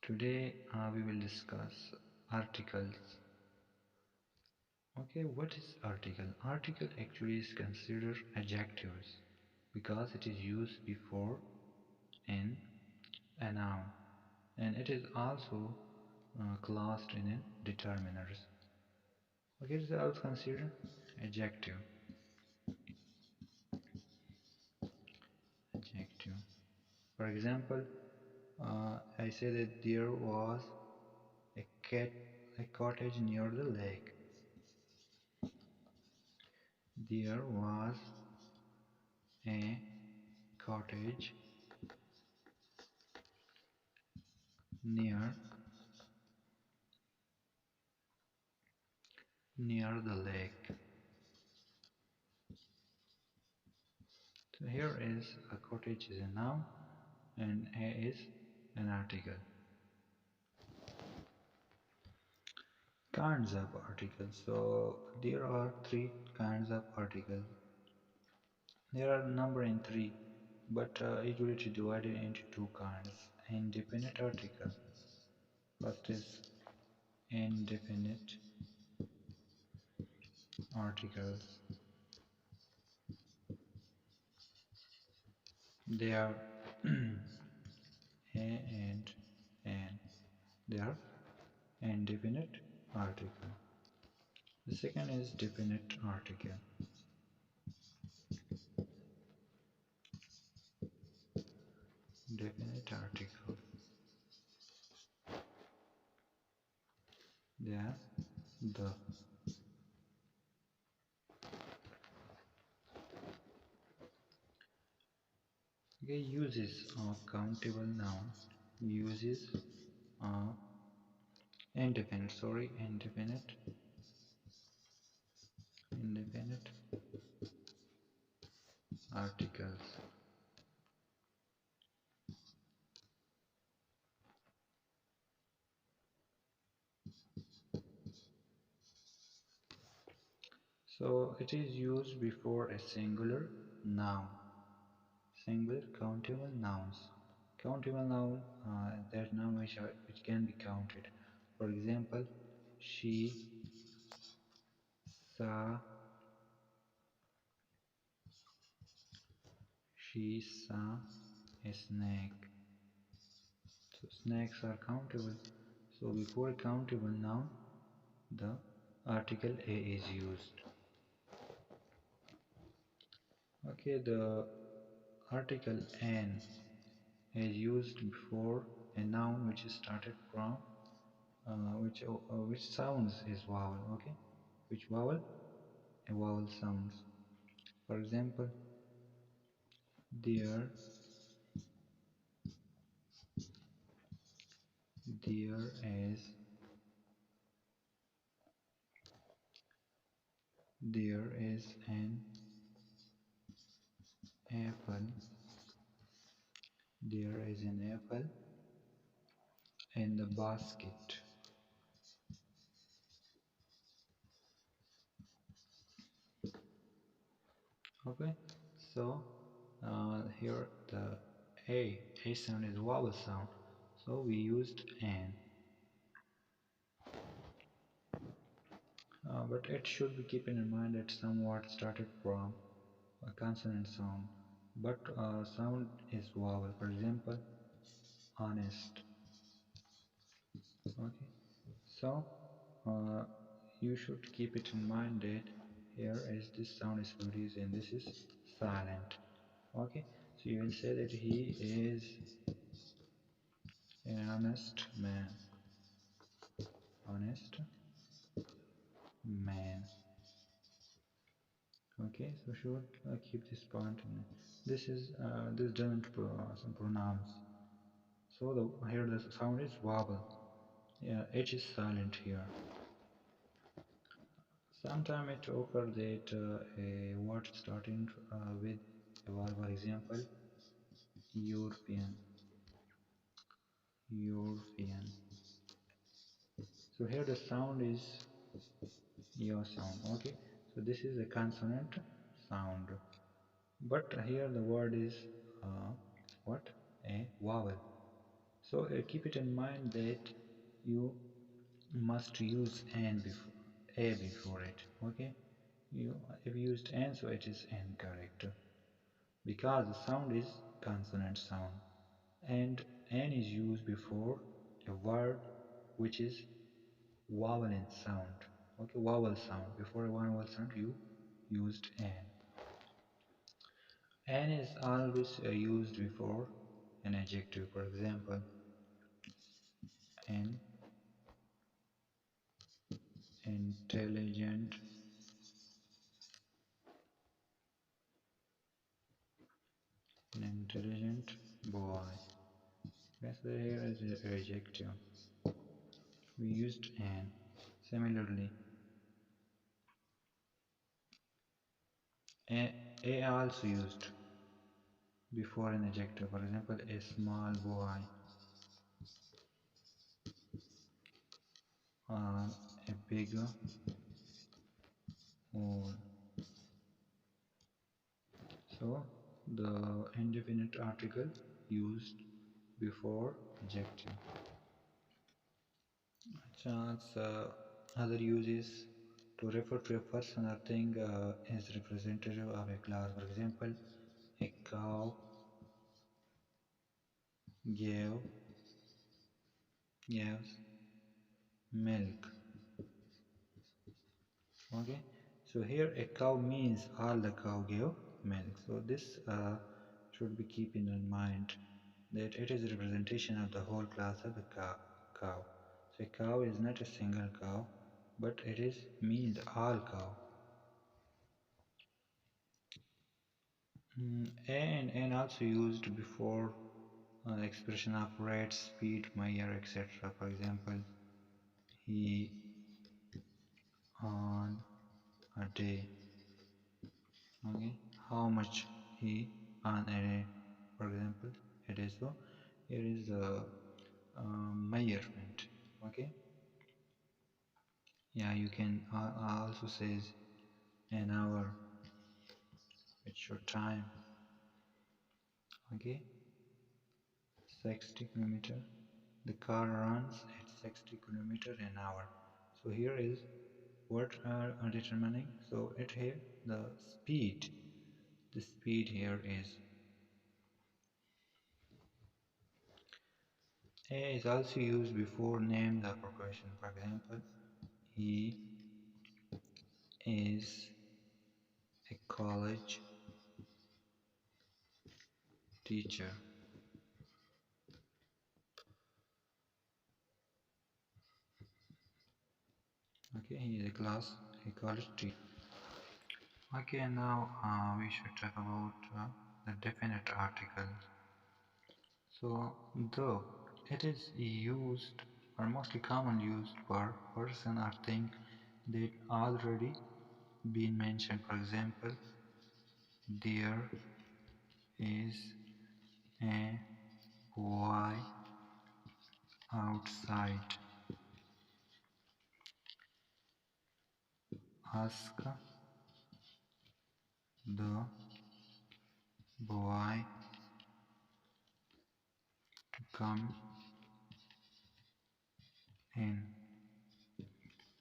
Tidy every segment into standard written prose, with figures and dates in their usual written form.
Today we will discuss articles. Okay, what is article? Article actually is considered adjectives because it is used before in a noun, and it is also classed in determiners. Okay, so I will consider adjective. Adjective. For example, I say that there was a cat, a cottage near the lake. There was a cottage near the lake. So here is a cottage is a noun and a is an article. Kinds of articles. So there are three kinds of articles. There are number in three, but usually it is divided into two kinds. Indefinite article. First is indefinite articles. They are a and an. They are indefinite article. The second is definite article. Definite article. They are the. Okay, uses of countable noun. Uses of indefinite articles. So it is used before a singular noun. Single countable nouns. Countable noun, that noun which can be counted. For example, she saw a snake. So snakes are countable. So before a countable noun, the article a is used. Okay, the article an is used before a noun which is started from which sounds is vowel. Okay, which vowel? A vowel sounds. For example, there is an apple. There is an apple in the basket. Okay, so here the a sound is vowel sound, so we used an. But it should be keeping in mind that some words started from a consonant sound, but sound is vowel. For example, honest. Okay, so uh, you should keep it in mind that here is this sound is produced and this is silent. Okay, so you will say that he is an honest man. Honest man. Okay, so should keep this point in. This doesn't some pronouns. So here the sound is vowel. Yeah, H is silent here. Sometimes it occurs that a word starting with a vowel. For example, European. European. So here the sound is your sound. Okay, so this is a consonant sound, but here the word is what? A vowel. So keep it in mind that you must use an before a before it. Okay, you if you used an, so it is incorrect because the sound is consonant sound, and an is used before a word which is vowel in sound. Okay, vowel sound. Before a vowel sound, you used an. An is always used before an adjective. For example, an intelligent, an intelligent boy. Yes, here is an adjective. We used an. Similarly, a also used before an adjective. For example, a small boy or a big hole. So the indefinite article used before adjective. Chance other uses to refer to a person or thing is representative of a class. For example, a cow gave gives milk. Okay, so here a cow means all the cow gave milk. So this should be keeping in mind that it is a representation of the whole class of the cow. So a cow is not a single cow, but it is means all cow. And also used before expression of rate, speed, measure, etc. For example, he on a day. Okay, how much he on a day. For example, it is so. Here is the measurement. Okay, yeah, you can also says an hour. It's your time. Okay, 60 kilometer. The car runs at 60 kilometer an hour. So here is what are determining. So it here the speed. The speed here is a is also used before names or profession. For example, he is a college teacher. Okay, he is a college teacher. Okay, now we should talk about the definite article. So, though it is used or mostly commonly used for person or thing that already been mentioned. For example, there is a boy outside. Ask the boy to come in.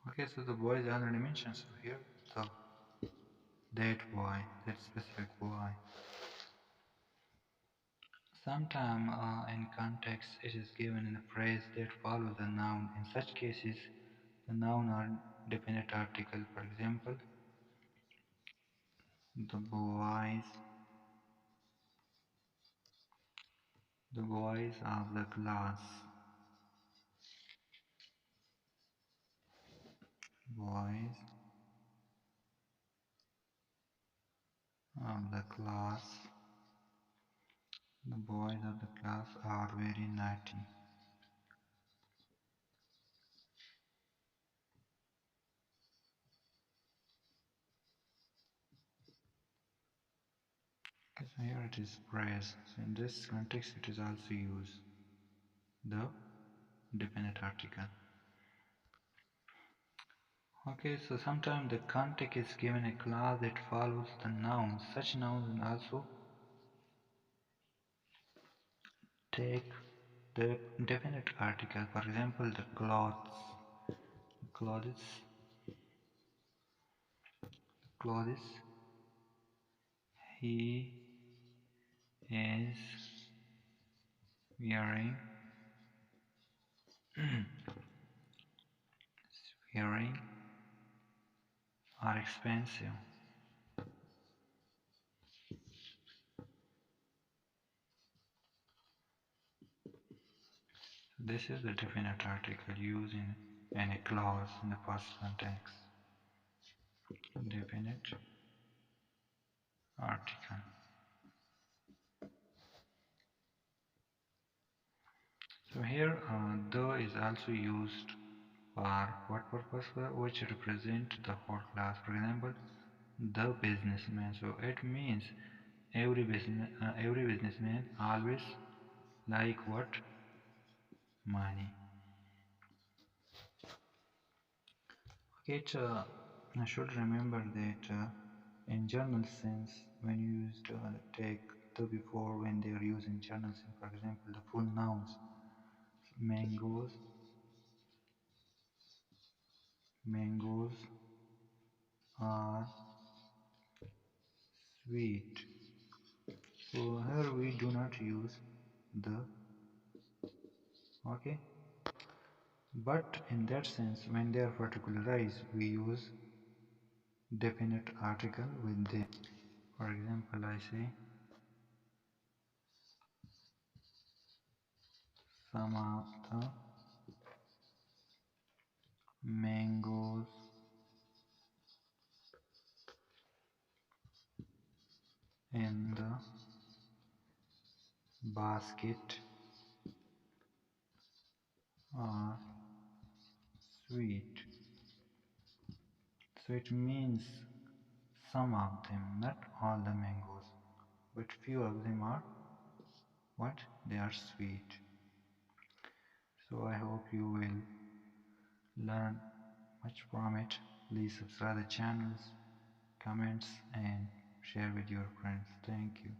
Okay, so the boy is already mentioned. So here, the that boy, that specific boy. Sometime in context, it is given in a phrase that follows a noun. In such cases, the noun or definite article. For example, the boys, the boys of the class, boys of the class, the boys of the class are very naughty. Okay, so here it is praise. So in this context, it is also used the definite article. Okay, so sometimes the context is given a class that follows the noun. Such nouns and also take the definite article, for example, the clothes, clothes he is wearing, wearing are expensive. This is the definite article used in a clause in the past tense. Definite article. So here the is also used for what purpose? Which represent the whole class. For example, the businessman. So it means every businessman always like what? Money. Okay, I should remember that in journal sense, when you used take the before when they are used in journal sense, for example, the full nouns, mangoes, mangoes are sweet. So here we do not use the, okay, but in that sense when they are particularized we use definite article with them. For example, I say some of the mangoes in the basket are sweet. So it means some of them, not all the mangoes, but few of them are what? They are sweet. So I hope you will learn much from it. Please subscribe the channels, comments and share with your friends. Thank you.